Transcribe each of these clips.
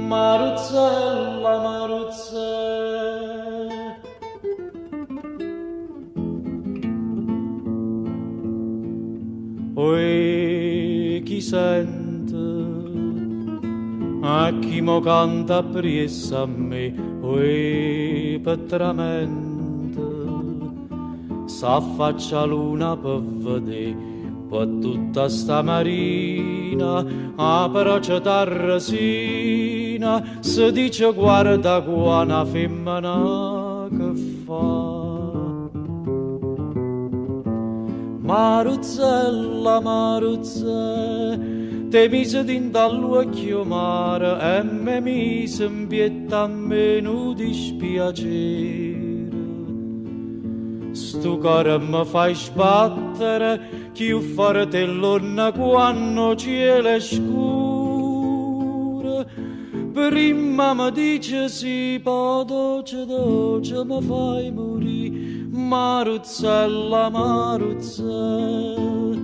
Maruzzella, Maruzzella. Oi, chi sente? A chi mo canta appresso a me, oi, petramente, s'affaccia luna per vedere, per tutta sta marina, a però tarresina, si dice guarda qua una femmina che fa. Maruzzella, Maruzzella, te mise dall'occhio mare e me mise in pietta a me non dispiacere. Stu cuore mi fai sbattere, chi u fartellona quando cielo è scuro. Prima mi dice sì, poi dolce mi fai morire. Maruzzella, Maruzzella.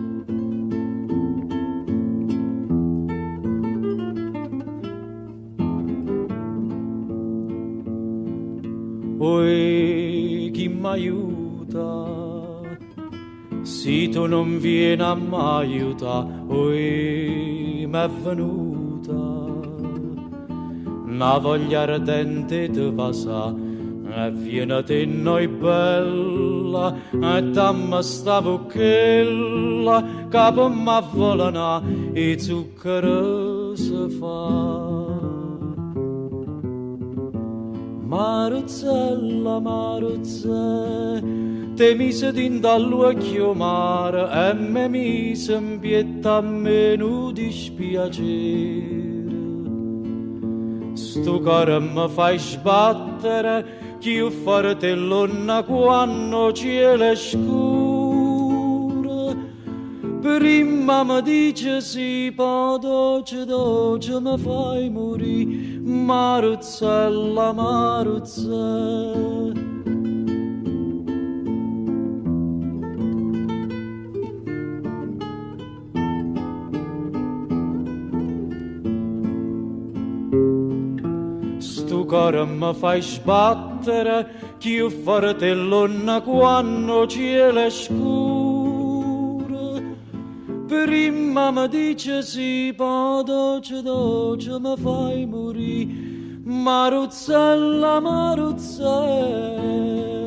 Oi, chi m'aiuta? Se tu non vieni a m'aiuta, oi, m'è venuta una voglia ardente di passa, e viene te noi bella, e dammi sta bucchella, capo m'avvolana, e zucchero si fa. Maruzzella, Maruzzella, te mise dall'occhio mare e me mise in pietta a me non dispiacere. Stu cuore mi fai sbattere, chi u fartellona quando cielo è scuro. Prima mi dice sì, poi dolce mi fai morire. Maruzzella, Maruzzella. Stu cuore mi fai sbattere, chi u fartellona quando cielo è scuro. Prima mi dice sì, poi dolce mi fai morire. Maruzzella, Maruzzella.